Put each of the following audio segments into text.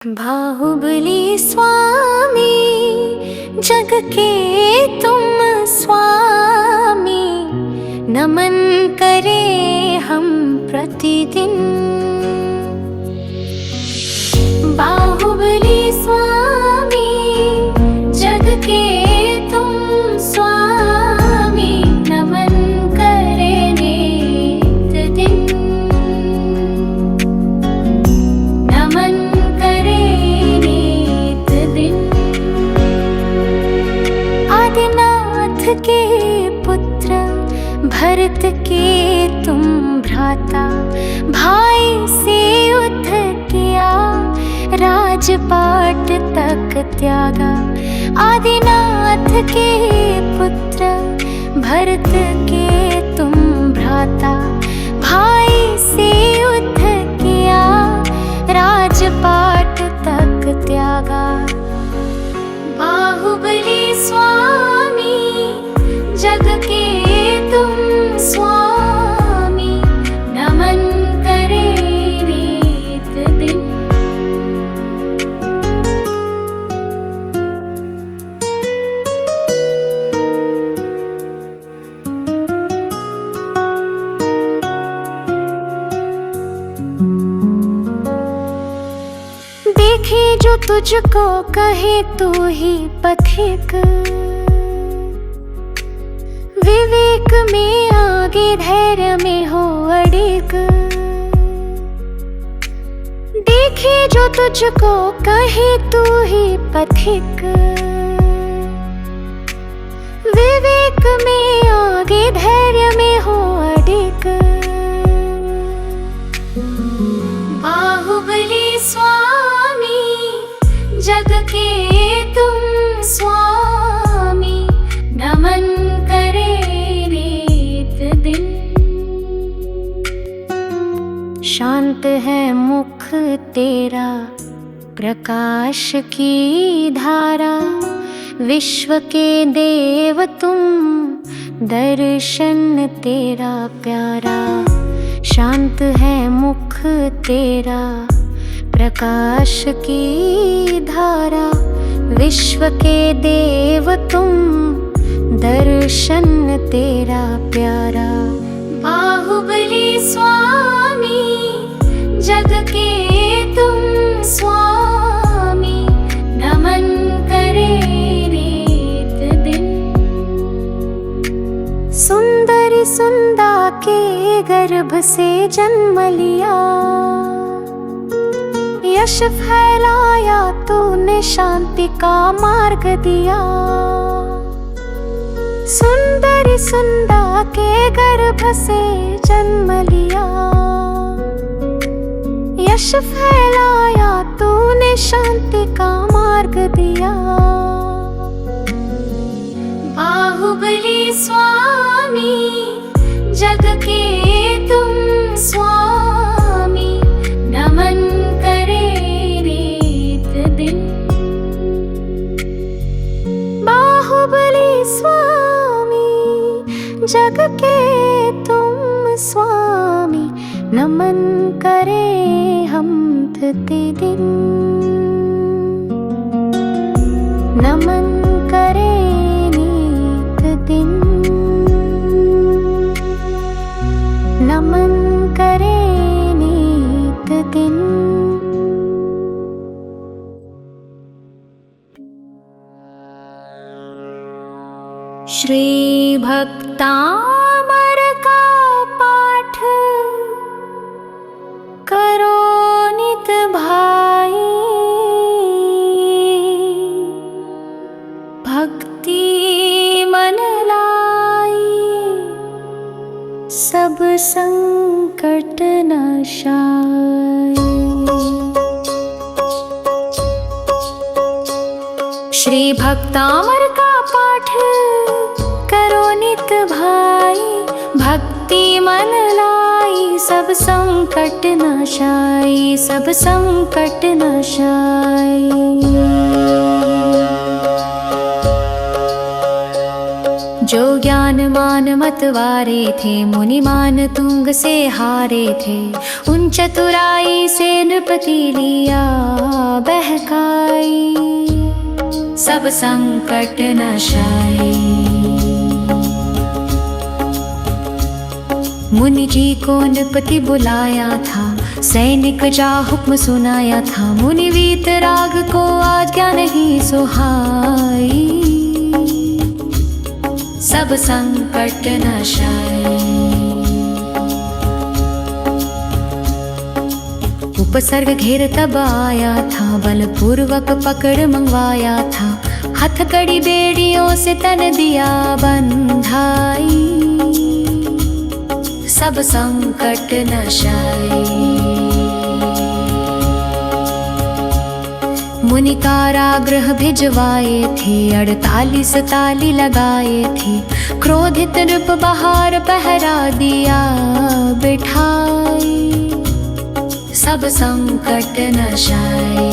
बाहुबली स्वामी जग के तुम स्वामी, नमन करे हम प्रतिदिन। बाहुबली स्वामी जग के तुम स्वामी, नमन करे नित दिन। नमन करे नित दिन। आदिनाथ के पुत्र भरत के तुम भ्राता, भाई से युद्ध किया राजपाट तक त्यागा। आदिनाथ के पुत्र भरत के तुम भ्राता, भाई से युद्ध किया राजपाट तक त्यागा। बाहुबली स्वामी जग के तुम स्वामी, नमन करे नित दिन। देखे जो तुझको कहे तू ही पथिक, विवेक में आगे धैर्य में हो अडिग। देखे जो तुझको कहे तू ही पथिक, विवेक में आगे धैर्य में हो अडिग। बाहुबली स्वामी जग के तुम स्वामी, नमन करे नित दिन। शांत है मुख तेरा प्रकाश की धारा, विश्व के देव तुम दर्शन तेरा प्यारा। शांत है मुख तेरा प्रकाश की धारा, विश्व के देव तुम दर्शन तेरा प्यारा। बाहुबली स्वामी जग के तुम स्वामी, नमन करे नित दिन। सुंदरी सुंदा के गर्भ से जन्म लिया, यश फैलाया तूने शांति का मार्ग दिया। सुंदरी सुंदा के गर्भ से जन्म लिया, यश फैलाया तूने शांति का मार्ग दिया। बाहुबली स्वामी जग के तुम स्वामी, नमन करे नित दिन। बाहुबली स्वामी जग के तुम स्वामी, नमन करे हम प्रतिदिन। नमन करे नित दिन। नमन करे नित दिन। श्री भक्तामर का पाठ करो नित भाई, भक्ति मन लाई सब संकट नाशाय। श्री भक्तामर का पाठ करो नित भाई, भक्ति मन लाई सब संकट नाशाय, सब संकट नाशाय। जो ज्ञान मान मतवारे थे, मुनिमान तुंग से हारे थे, उन चतुराई से नृपति लिया बहकाई, सब संकट नशाई। मुनि जी को नृपति बुलाया था, सैनिक जा हुक्म सुनाया था, मुनि वीतराग को आज्ञा नहीं सुहाई, सब संकट नशाई। उपसर्ग घेर तब आया था, बलपूर्वक पकड़ मंगवाया था, हथकड़ी बेड़ियों से तन दिया बंधाई, सब संकट नशाई। मुनि कारागृह भिजवाए थे, 48 ताली लगाए थे, क्रोधित नृप बाहर पहरा दिया बिठाई, सब संकट नशाई।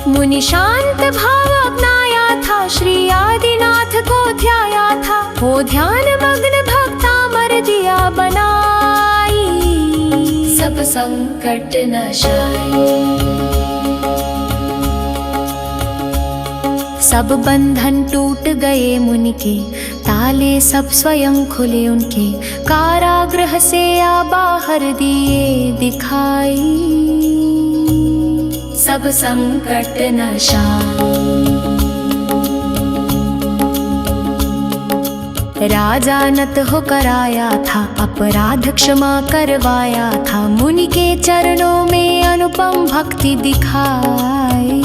मुनि शांत भाव अपनाया था, श्री आदिनाथ को ध्याया था, हो ध्यान मग्न भक्ता मर दिया बनाई, सब संकट नशाई। सब बंधन टूट गए मुनि के, ताले सब स्वयं खुले उनके, कारागृह से आ बाहर दिए दिखाई, सब संकट नशाई। राजा नत होकर आया था, अपराध क्षमा करवाया था, मुनि के चरणों में अनुपम भक्ति दिखाई,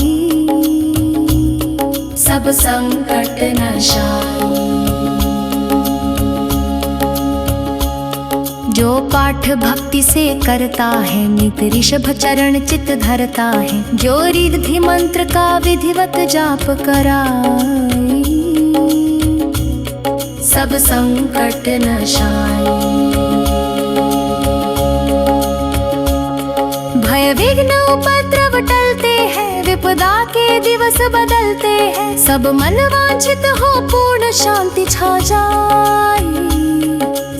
सब संकट नशाई। जो पाठ भक्ति से करता है, नित ऋषभ चरण चित धरता है, जो रिद्धि मंत्र का विधिवत जाप कराई, सब संकट नशाई। भय विघ्न उपद्रव टलते हैं, विपदा के दिवस बदलते हैं, सब मन वांछित हो पूर्ण शांति छा जाए,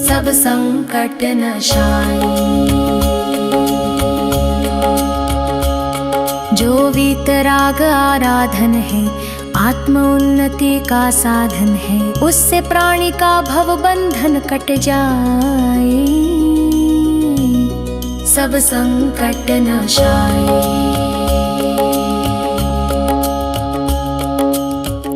सब संकट नशाई। जो वीतराग आराधन है, आत्म उन्नति का साधन है, उससे प्राणी का भव बंधन कट जाए, सब संकट नशाई।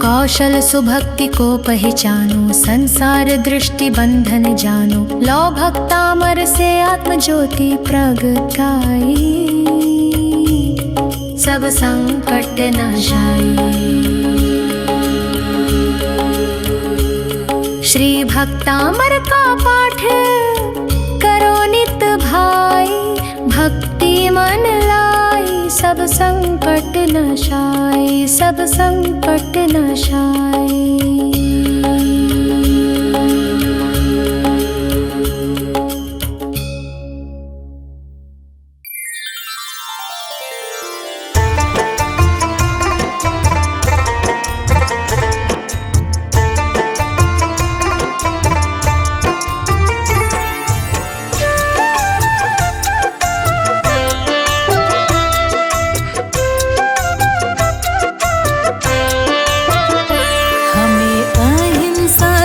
कौशल सुभक्ति को पहचानो, संसार दृष्टि बंधन जानो, लो भक्तामर से आत्म ज्योति प्रगटाई, सब संकट नशाई। श्री भक्तामर का पाठ करो नित भाई, भक्ति मन लाई, सब संकट नशाई, सब संकट नशाई।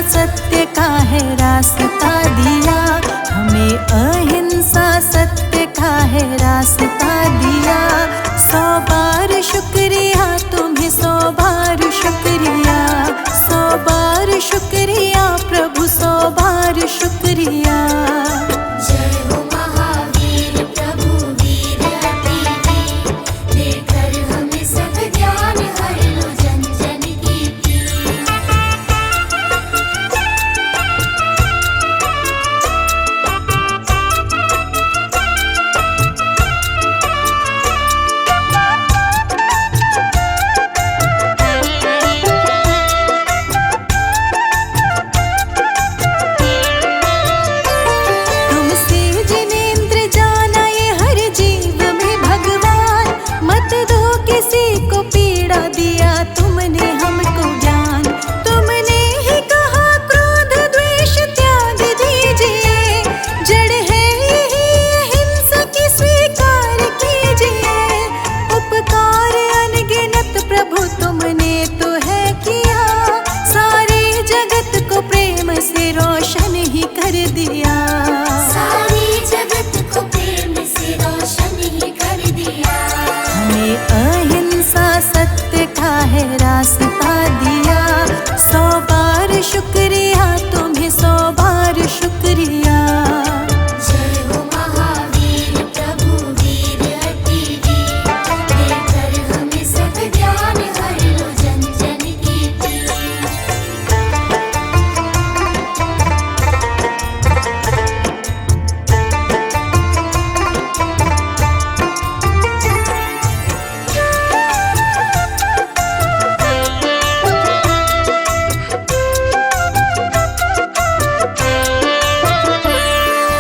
सत्य का है रास्ता दिया, हमें अहिंसा सत्य का है रास्ता दिया, 100 बार शुक्रिया तुम्हें, 100 बार शुक्रिया, 100 बार शुक्रिया प्रभु, 100 बार शुक्रिया। जय हो महावीर प्रभु वीर अति वीर, देकर हमें सब ज्ञान हर लो जन जन की पीर। रास्ता दिया। 100 बार शुक्रिया तुम्हें, 100 बार शुक्रिया। जय हो महावीर प्रभु वीर अति वीर, देकर हमें सब ज्ञान हर लो जन जन की पीर।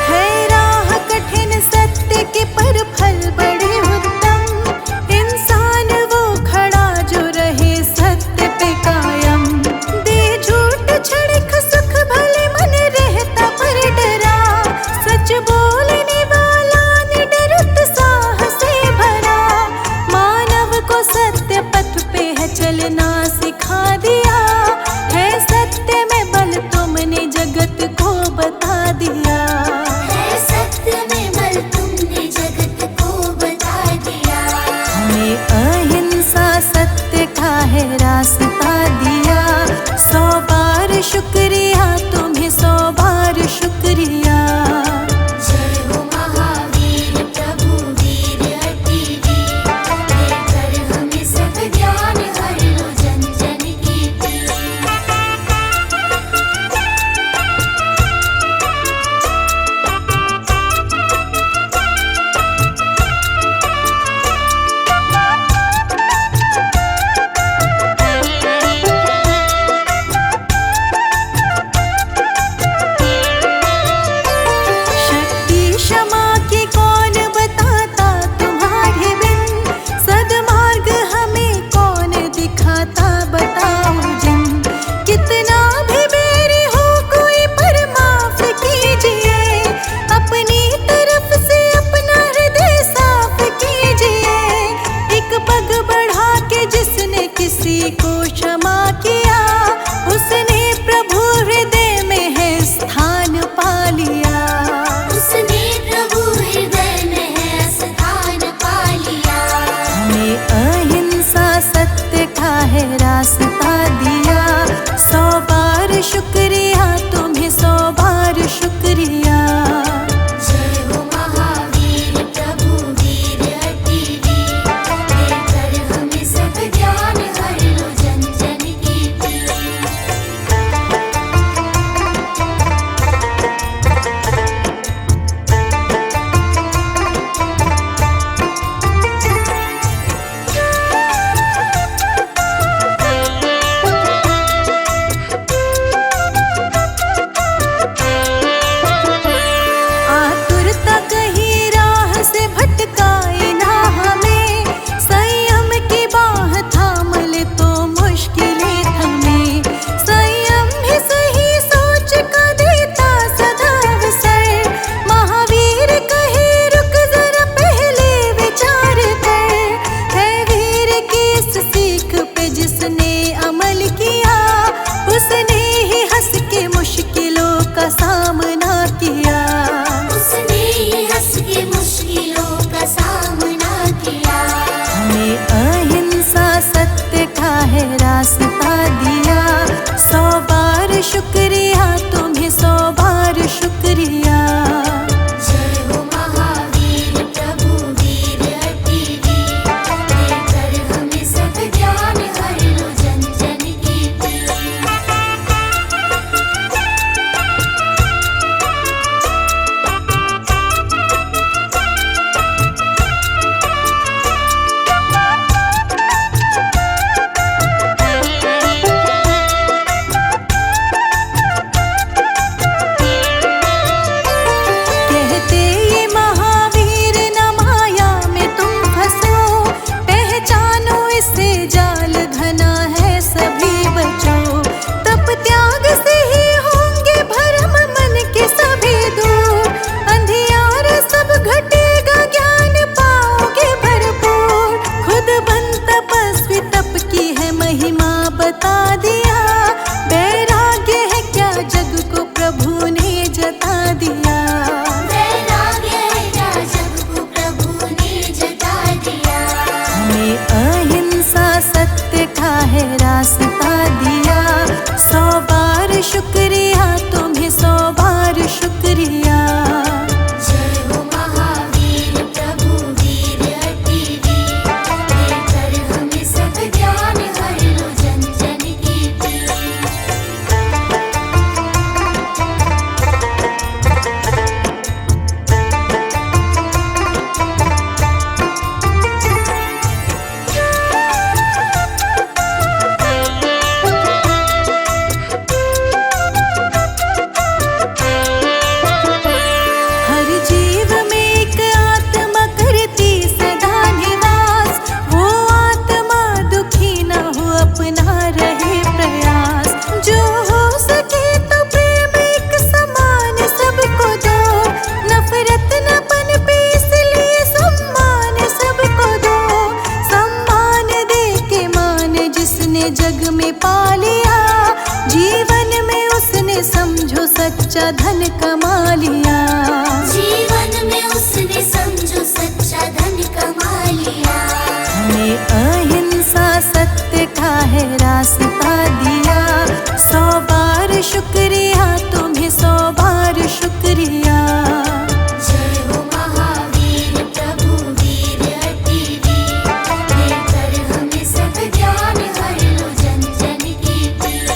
है राह कठिन सत्य के पर फल बड़े उत्तम, इंसान वो खड़ा जो रहे सत्य पे कायम। दे झूठ क्षणिक सुख भले मन रहता पर डरा, सच बोलने वाला निडर उत्साह से भरा। मानव को सत्य पथ पे है चलना सिखा दिया, है सत्य में बल तुमने जगत को बता दिया। है सत्य में बल तुमने जगत को बता दिया। हमें अहिंसा सत्य का है रास्ता दिया। 100 बार शुक्रिया तुम्हें, 100 बार शुक्रिया। जय हो महावीर प्रभु वीर अति वीर, देकर हमें सब ज्ञान हर लो जन जन की पीर। शक्ति क्षमा की कौन बताता तुम्हारे बिन, सद्मार्ग हमें कौन दिखाता बताओ जिन। कितना भी बैरी हो कोई पर माफ कीजिए, अपनी तरफ से अपना हृदय साफ कीजिए। एक पग बढ़ा के जिसने किसी को क्षमा किया, उसने प्रभु हृदय में है स्थान पा लिया। उसने प्रभु हृदय में है स्थान पा लिया। हमें अहिंसा सत्य का है रास्ता दिया। 100 बार शुक्रिया तुम्हें, 100 बार शुक्रिया। जय हो महावीर प्रभु वीर अति वीर, देकर हमें सब ज्ञान हर लो जन जन की पीर। आतुरता कहीं राह से भटकाए ना हमें, संयम की बाह थाम ले तो मुश्किलें थमें। संयम ही सही सोच का देता सदा अवसर, महावीर कहे रुक जरा पहले विचार कर। है वीर की इस सीख पे जिसने अमल किया, उसने ही हंस के मुश्किलों का सामना किया। उसने ही हंस के मुश्किलों का सामना किया। हमें अहिंसा सत्य का है रास्ता दिया। 100 बार शुक्रिया तुम्हें, 100 बार शुक्रिया। जय हो महावीर प्रभु वीर अति वीर, देकर हमें सब ज्ञान हर लो जन जन की पीर। रास्ता दिया। 100 बार शुक्रिया तुम्हें, 100 बार शुक्रिया। जय हो महावीर प्रभु वीर अति वीर, देकर हमें सब ज्ञान हर लो जन जन की पीर। हर जीव में एक आत्मा करती सदा निवास, वो आत्मा दुखी न हो अपना रहे प्रयास। जो हो सके तो प्रेम एक समान सबको दो, नफरत न पनपे इसलिए सम्मान सबको दो। सम्मान दे के मान जिसने जग में पा लिया, जीवन में उसने समझो सच्चा धन कमा लिया। जीवन में उसने समझो सच्चा धन कमा लिया। हमें अहिंसा सत्य का है रास्ता दिया। 100 बार शुक्रिया तुम्हें, 100 बार शुक्रिया। जय हो महावीर प्रभु वीर अति वीर, देकर हमें सब ज्ञान हर लो जन जन की पीर।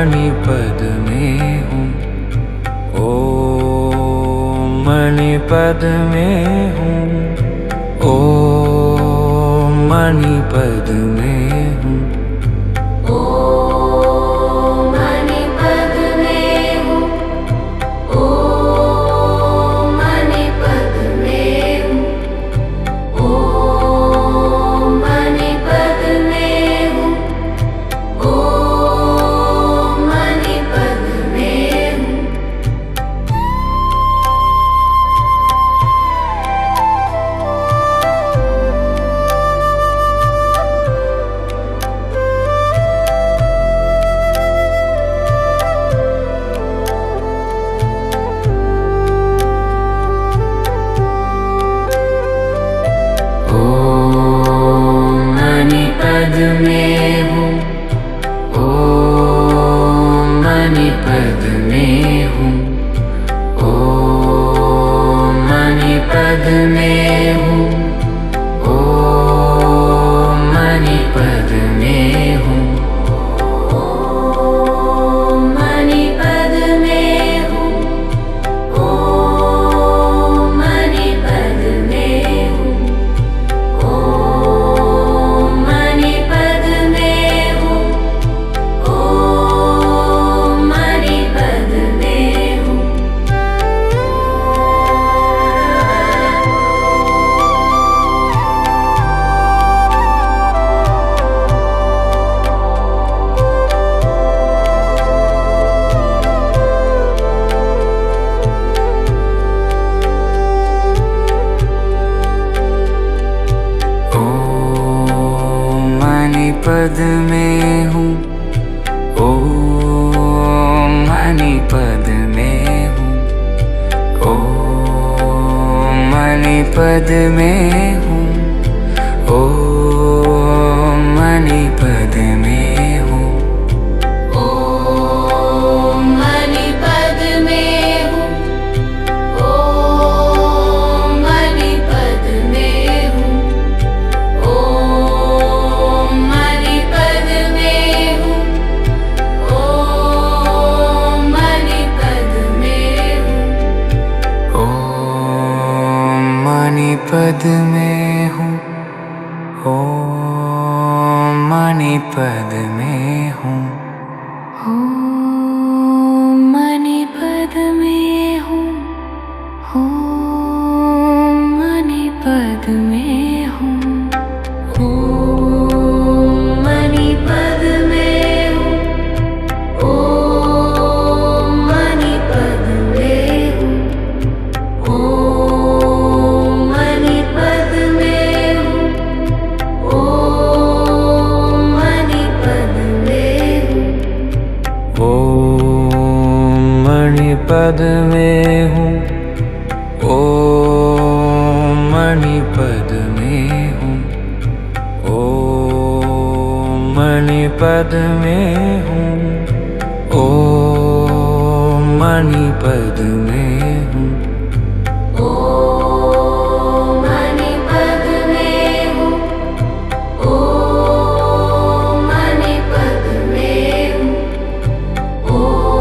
मणिपद में हूँ, ओम मणिपद में हूँ, ओम मणिपद में हूँ। ओम मणिपद में हूँ, ओम मणिपद में हूँ, ओम मणिपद में हूँ, ओम मणिपद में हूँ। ओम मणिपद में हूँ, ओम मणिपद में हूँ, ओम मणिपद में हूँ, ओम मणिपद में हूँ। ओम मणिपद में हूँ, ओम मणिपद में हूँ, ओम मणिपद में हूँ, ओम मणिपद में हूँ। ओम मणिपद में हूँ, ओम मणिपद में हूँ, ओम मणिपद में हूँ, ओम मणिपद में हूँ। ओम मणिपद में हूँ, ओम मणिपद में हूँ, ओम मणिपद में हूँ, ओम मणिपद में हूँ। ओम मणिपद में हूँ, ओम मणिपद में हूँ। ओम मणिपद में हूँ, ओम मणिपद में हूँ, ओम मणिपद में हूँ, ओम मणिपद में हूँ, ओम मणिपद में हूँ, ओम मणिपद में हूँ। ओम मणिपद में हूँ, ओम मणिपद में हूँ, ओम मणिपद में हूँ, ओम मणिपद में हूँ। ओम मणिपद में हूँ, ओम मणिपद में हूँ, ओम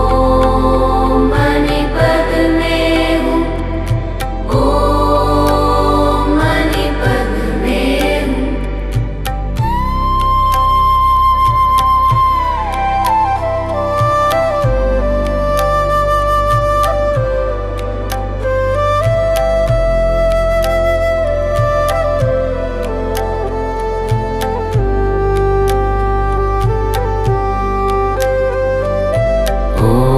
मणिपद में हूँ, ओम मणिपद में हूँ। ओम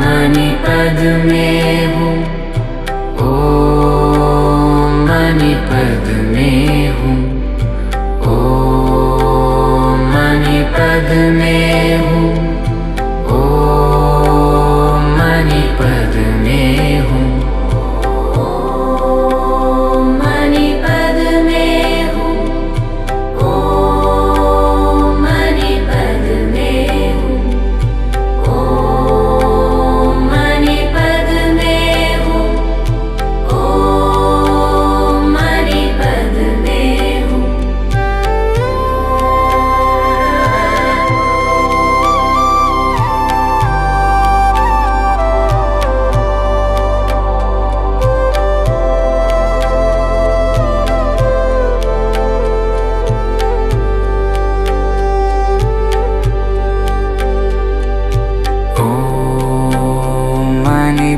मणिपद में हूँ, ओम मणिपद में हूँ, ओम मणिपद में हूँ, ओम मणिपद में हूँ। ओम मणिपद में हूँ, ओम मणिपद में हूँ, ओम मणिपद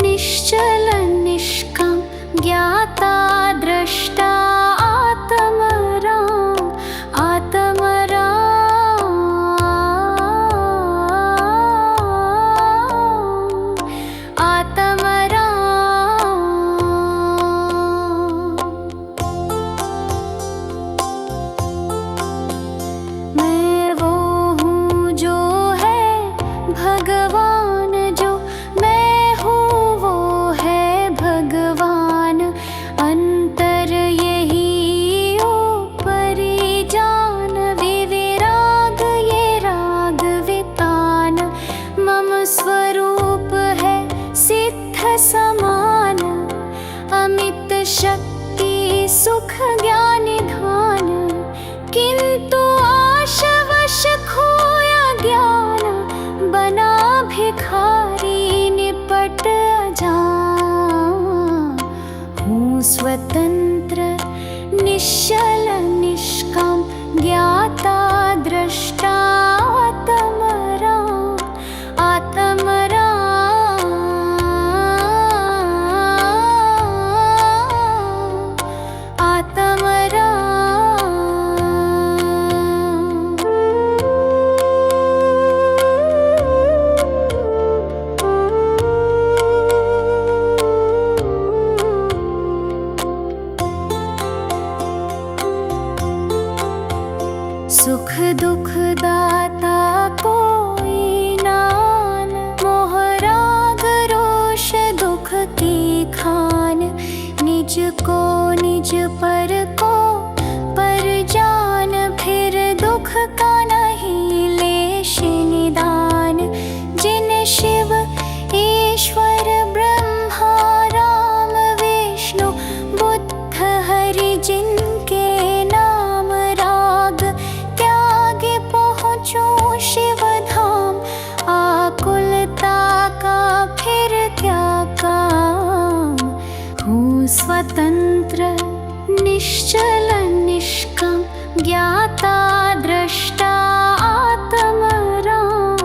निश्चल निष्कम ज्ञाता द्रष्टा आत्मराम मैं वो हूँ जो है भगवान, जो मैं हूँ वो है भगवान। अंतर यही ऊपरी जान, विविराग ये राग वितान। मम स्वरूप है सिद्ध समान, अमित शक्ति सुख ज्ञान निधान। किंतु आशवश खोया ज्ञान, बना भिखारी निपट अजान। हूँ स्वतंत्र निश्चल निष्काम ज्ञाता द्रष्टा आत्मराम सुख दुख दाता कोई नान, मोह राग रोष दुख की खान। निज को निज पर को पर जान, फिर दुख का नहीं लेश निदान। जिन शिव ईश्वर ब्रह्मा राम विष्णु बुद्ध हरि, जिनके नाम राग त्यागे पहुँचो शिव धाम। आकुलता का फिर क्या काम, हूँ स्वतंत्र निश्चल निष्काम ज्ञाता द्रष्टा आत्मराम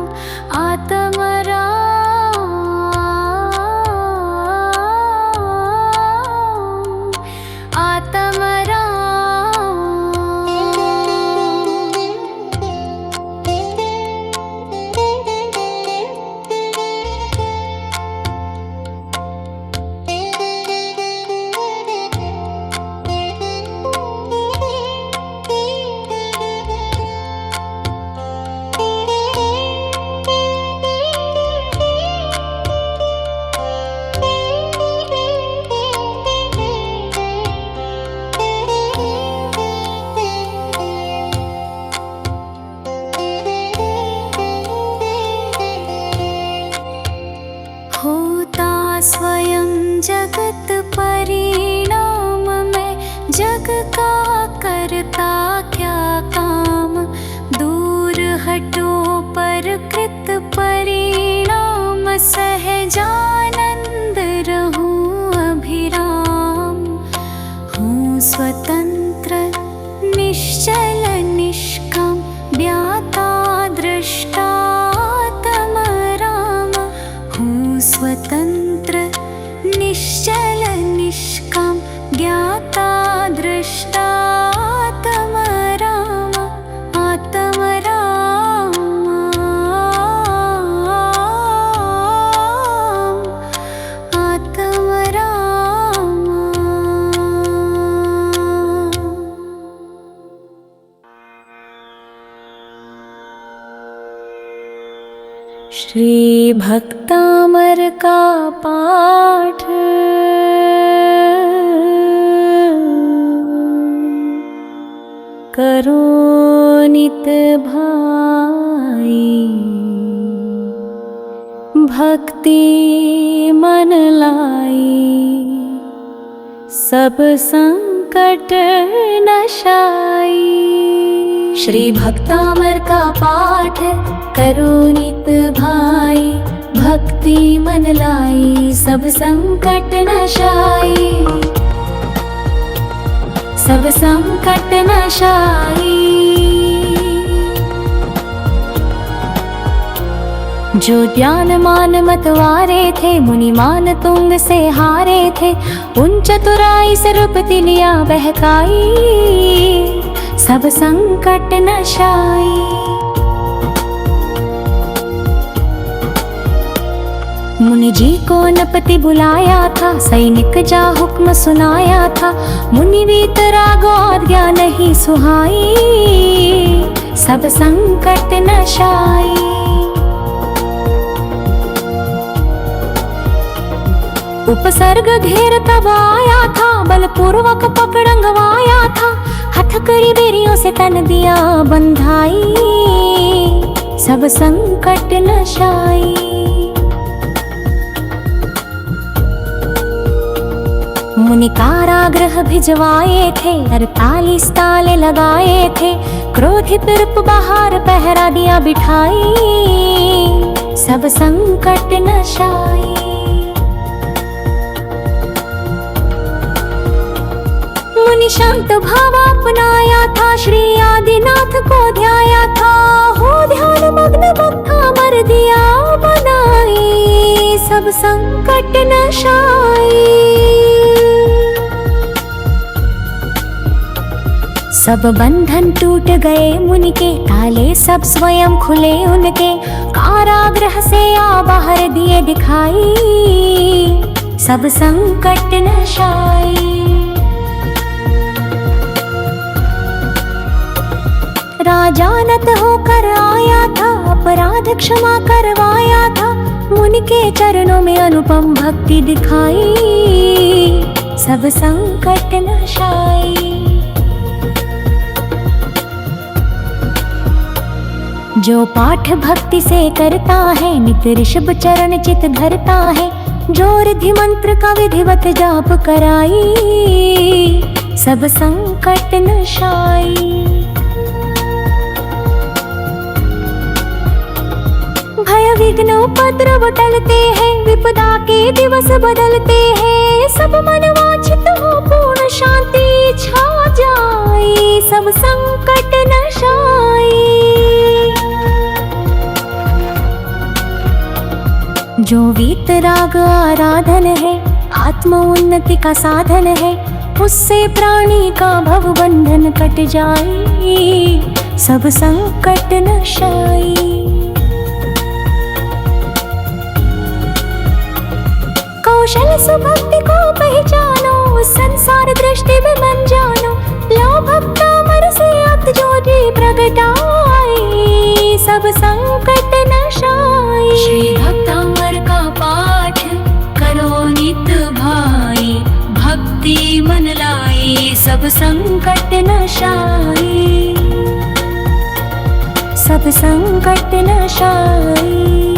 होता स्वयं जगत परिणाम, मैं जग का करता क्या काम। दूर हटो पर कृत परिणाम, सहजानंद रहूं अभिराम। हूँ स्वतंत्र निश्चल निष्काम ज्ञाता द्रष्टा आत्मराम। हूँ स्वतंत्र निश्चल निष्काम ज्ञाता द्रष्टा आत्मराम श्री भक्तामर का पाठ करो नित भाई, भक्ति मन लाई। सब संकट नशाई। श्री भक्तामर का पाठ करो नित भाई, भक्ति मन लाई। सब संकट नशाई, सब संकट नशाई। जो ज्ञान मान मतवारे थे, मुनि मान तुंग से हारे थे, उन चतुराई से रूपति लिया बहकाई, सब संकट नशाई। मुनि जी को नपति बुलाया था, सैनिक जा हुक्म सुनाया था, मुनि वीतराग आज्ञा नहीं सुहाई, सब संकट नशाई। उपसर्ग घेर तब आया था, बलपूर्वक पकड़ंगवाया था, हथकड़ी बेरियों से तन दिया बंधाई, सब संकट नशाई। मुनि कारागृह भिजवाए थे, 48 ताले लगाए थे, क्रोधित रूप बाहर पहरा दिया बिठाई, सब संकट नशाई। मुनि शांत भाव अपनाया था, श्री आदिनाथ को ध्याया था, हो ध्यान मग्न भक्ता मर दिया बनाई, सब संकट नशाई। सब बंधन टूट गए मुनि के, ताले सब स्वयं खुले उनके, कारागृह से आ बाहर दिए दिखाई, सब संकट नशाई। राजानत होकर आया था, अपराध क्षमा करवाया था, मुनि के चरणों में अनुपम भक्ति दिखाई, सब संकट नशाई। जो पाठ भक्ति से करता है, नित ऋषभ चरण चित धरता है, जो रिद्धि मंत्र का विधिवत जाप कराई, सब संकट नशाई। भय विघ्न उपद्रव टलते हैं, विपदा के दिवस बदलते हैं, सब मन वांछित हो पूर्ण शांति छा जाए, सब संकट नशाई। जो वीतराग आराधन है, आत्म उन्नति का साधन है, उससे प्राणी का भव बंधन कट जाए, सब संकट नशाई। कौशल सुभक्ति को पहचानो, संसार दृष्टि में बन जानो, लो भक्ता मन से अत ज्योति प्रगटाए, सब संकट नशाई। श्री भक्तामर का पाठ करो नित भाई, भक्ति मन लाई, सब संकट नशाई, सब संकट नशाई।